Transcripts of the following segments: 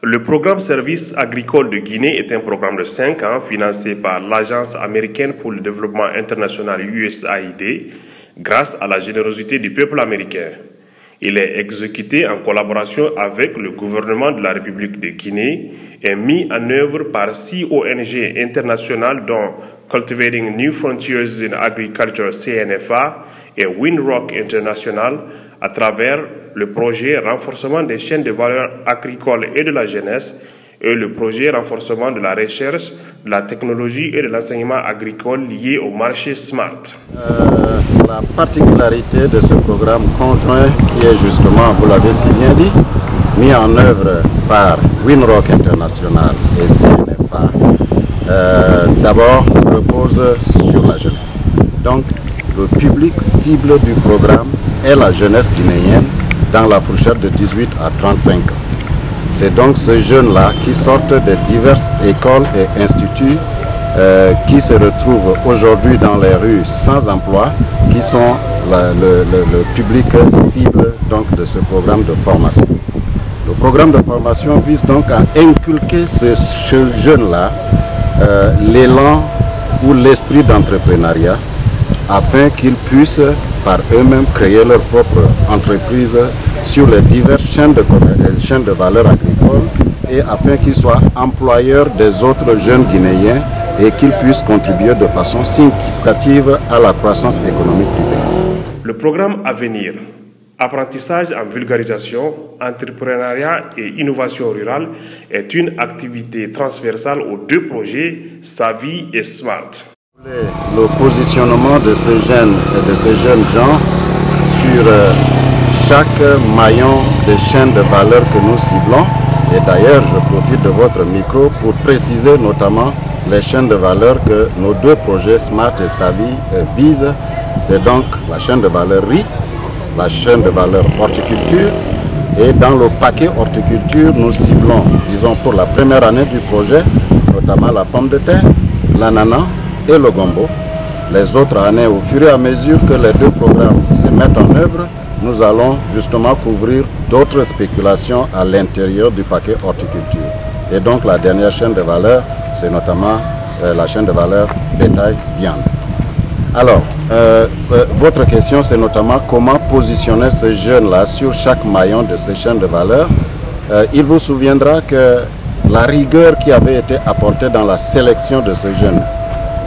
Le programme Services agricoles de Guinée est un programme de 5 ans financé par l'Agence américaine pour le développement international USAID grâce à la générosité du peuple américain. Il est exécuté en collaboration avec le gouvernement de la République de Guinée et mis en œuvre par 6 ONG internationales dont Cultivating New Frontiers in Agriculture CNFA et Windrock International à travers le projet Renforcement des chaînes de valeur agricoles et de la jeunesse et le projet Renforcement de la recherche, de la technologie et de l'enseignement agricole lié au marché Smart. La particularité de ce programme conjoint qui est justement, vous l'avez si bien dit, mis en œuvre par Windrock International et CNFA, d'abord repose sur la jeunesse. Donc le public cible du programme est la jeunesse guinéenne dans la fourchette de 18 à 35 ans. C'est donc ces jeunes-là qui sortent de diverses écoles et instituts qui se retrouvent aujourd'hui dans les rues sans emploi, qui sont le public cible donc, de ce programme de formation. Le programme de formation vise donc à inculquer ces jeunes-là l'élan ou l'esprit d'entrepreneuriat afin qu'ils puissent par eux-mêmes créer leur propre entreprise sur les diverses chaînes de valeur agricole et afin qu'ils soient employeurs des autres jeunes Guinéens et qu'ils puissent contribuer de façon significative à la croissance économique du pays. Le programme à venir, apprentissage en vulgarisation, entrepreneuriat et innovation rurale, est une activité transversale aux deux projets Savi et Smart. Le positionnement de ces jeunes gens sur chaque maillon de chaîne de valeur que nous ciblons, et d'ailleurs je profite de votre micro pour préciser notamment les chaînes de valeur que nos deux projets Smart et Savi visent. C'est donc la chaîne de valeur riz, la chaîne de valeur horticulture, et dans le paquet horticulture nous ciblons, disons pour la première année du projet, notamment la pomme de terre, l'ananas et le gombo. Les autres années, au fur et à mesure que les deux programmes se mettent en œuvre, nous allons justement couvrir d'autres spéculations à l'intérieur du paquet horticulture. Et donc la dernière chaîne de valeur, c'est notamment la chaîne de valeur bétail-viande. Alors, votre question, c'est notamment comment positionner ces jeunes-là sur chaque maillon de ces chaînes de valeur. Il vous souviendra que la rigueur qui avait été apportée dans la sélection de ces jeunes,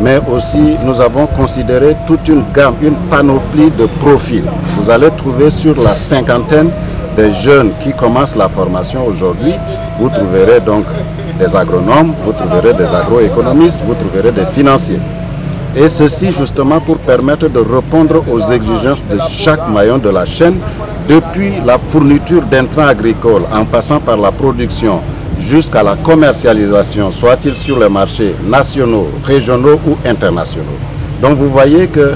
mais aussi nous avons considéré toute une gamme, une panoplie de profils. Vous allez trouver sur la cinquantaine des jeunes qui commencent la formation aujourd'hui, vous trouverez donc des agronomes, vous trouverez des agroéconomistes, vous trouverez des financiers. Et ceci justement pour permettre de répondre aux exigences de chaque maillon de la chaîne, depuis la fourniture d'intrants agricoles en passant par la production, jusqu'à la commercialisation, soit-il sur les marchés nationaux, régionaux ou internationaux. Donc vous voyez que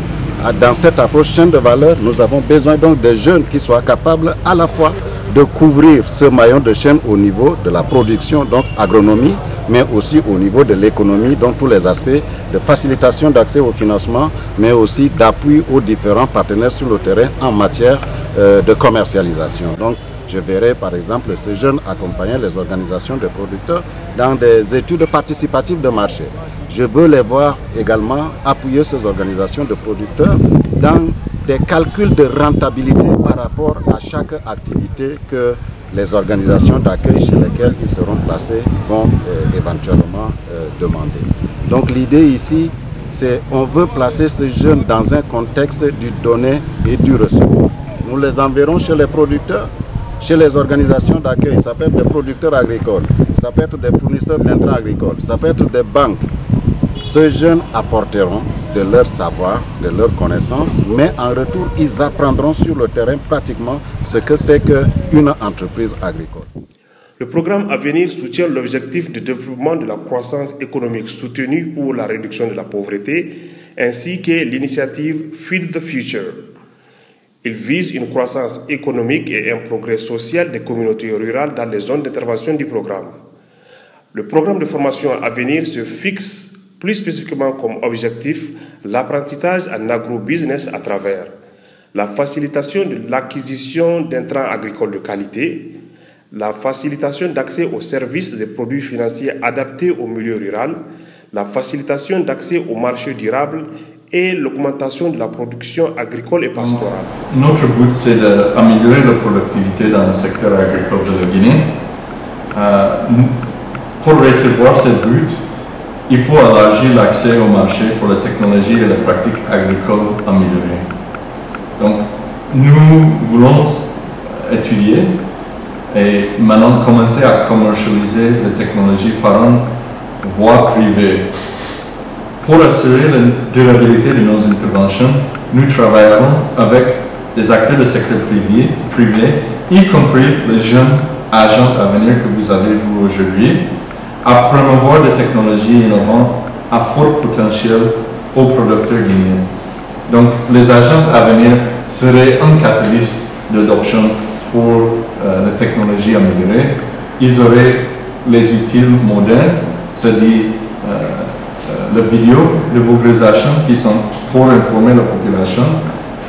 dans cette approche chaîne de valeur, nous avons besoin donc des jeunes qui soient capables à la fois de couvrir ce maillon de chaîne au niveau de la production, donc agronomie, mais aussi au niveau de l'économie, donc tous les aspects de facilitation d'accès au financement, mais aussi d'appui aux différents partenaires sur le terrain en matière de commercialisation. Donc, je verrai par exemple ces jeunes accompagner les organisations de producteurs dans des études participatives de marché. Je veux les voir également appuyer ces organisations de producteurs dans des calculs de rentabilité par rapport à chaque activité que les organisations d'accueil chez lesquelles ils seront placés vont éventuellement demander. Donc l'idée ici, c'est qu'on veut placer ces jeunes dans un contexte du donner et du recevoir. Nous les enverrons chez les producteurs, chez les organisations d'accueil, ça peut être des producteurs agricoles, ça peut être des fournisseurs d'intrants agricoles, ça peut être des banques. Ces jeunes apporteront de leur savoir, de leur connaissance, mais en retour, ils apprendront sur le terrain pratiquement ce que c'est qu'une entreprise agricole. Le programme à venir soutient l'objectif de développement de la croissance économique soutenue pour la réduction de la pauvreté, ainsi que l'initiative Feed the Future. Il vise une croissance économique et un progrès social des communautés rurales dans les zones d'intervention du programme. Le programme de formation à venir se fixe plus spécifiquement comme objectif l'apprentissage en agro-business à travers la facilitation de l'acquisition d'intrants agricoles de qualité, la facilitation d'accès aux services et produits financiers adaptés au milieu rural, la facilitation d'accès aux marchés durables et l'augmentation de la production agricole et pastorale. Notre but, c'est d'améliorer la productivité dans le secteur agricole de la Guinée. Pour recevoir ce but, il faut élargir l'accès au marché pour la technologie et les pratiques agricoles améliorées. Donc, nous voulons étudier et maintenant commencer à commercialiser les technologies par une voie privée. Pour assurer la durabilité de nos interventions, nous travaillerons avec des acteurs du secteur privé, y compris les jeunes agents à venir que vous avez vus aujourd'hui, à promouvoir des technologies innovantes à fort potentiel aux producteurs guinéens. Donc, les agents à venir seraient un catalyste d'adoption pour les technologies améliorées. Ils auraient les outils modernes, c'est-à-dire la vidéo, la vulgarisation qui sont pour informer la population.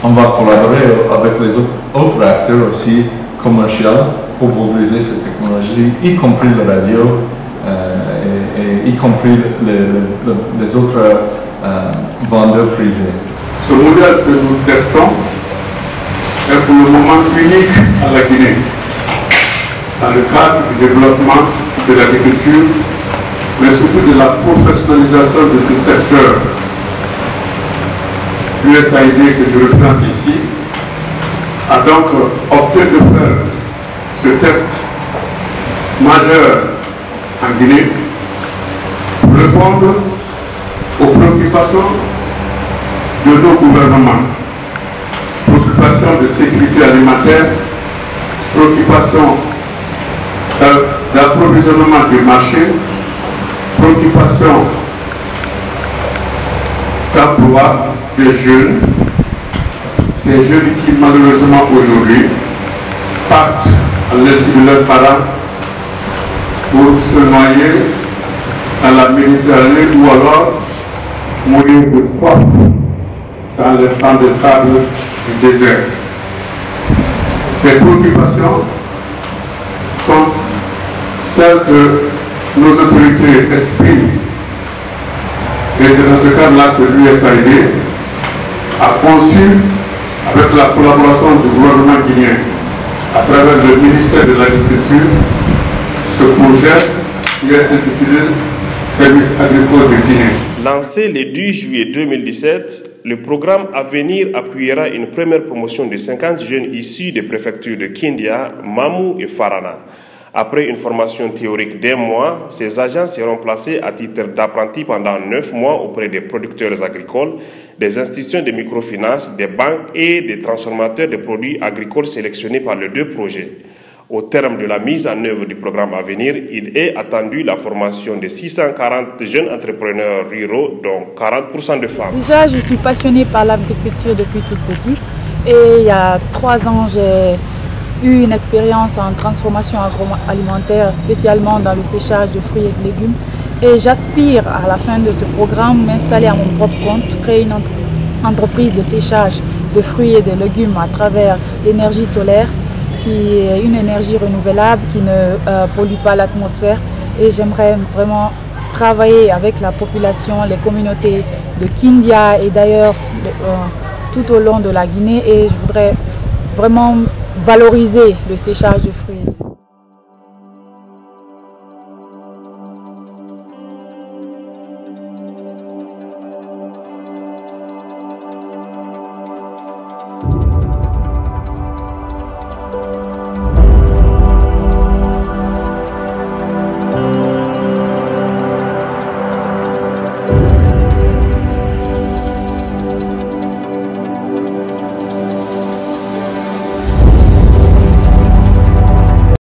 On va collaborer avec les autres acteurs aussi commerciaux pour vulgariser ces technologies, y compris la radio et y compris les autres vendeurs privés. Ce modèle que nous testons est pour le moment unique à la Guinée, dans le cadre du développement de l'agriculture, mais surtout de la professionnalisation de ce secteur. L'USAID que je représente ici a donc opté de faire ce test majeur en Guinée pour répondre aux préoccupations de nos gouvernements, préoccupations de sécurité alimentaire, préoccupations d'approvisionnement du marché, préoccupations d'emploi des jeunes, ces jeunes qui malheureusement aujourd'hui partent à l'insu de leurs parents pour se noyer dans la Méditerranée ou alors mourir de soif dans les champs de sable du désert. Ces préoccupations sont celles que nos autorités expriment. Et c'est dans ce cadre-là que l'USAID a conçu, avec la collaboration du gouvernement guinéen, à travers le ministère de l'Agriculture, ce projet qui est intitulé Service agricole de Guinée. Lancé le 10 juillet 2017, le programme Avenir appuiera une première promotion de 50 jeunes issus des préfectures de Kindia, Mamou et Farana. Après une formation théorique d'1 mois, ces agents seront placés à titre d'apprentis pendant 9 mois auprès des producteurs agricoles, des institutions de microfinance, des banques et des transformateurs de produits agricoles sélectionnés par les 2 projets. Au terme de la mise en œuvre du programme Avenir, il est attendu la formation de 640 jeunes entrepreneurs ruraux, dont 40% de femmes. Déjà, je suis passionnée par l'agriculture depuis toute petite. Et il y a 3 ans, j'ai eu une expérience en transformation agroalimentaire, spécialement dans le séchage de fruits et de légumes. Et j'aspire à la fin de ce programme m'installer à mon propre compte, créer une entreprise de séchage de fruits et de légumes à travers l'énergie solaire, qui est une énergie renouvelable, qui ne pollue pas l'atmosphère. Et j'aimerais vraiment travailler avec la population, les communautés de Kindia et d'ailleurs tout au long de la Guinée. Et je voudrais vraiment valoriser le séchage de fruits.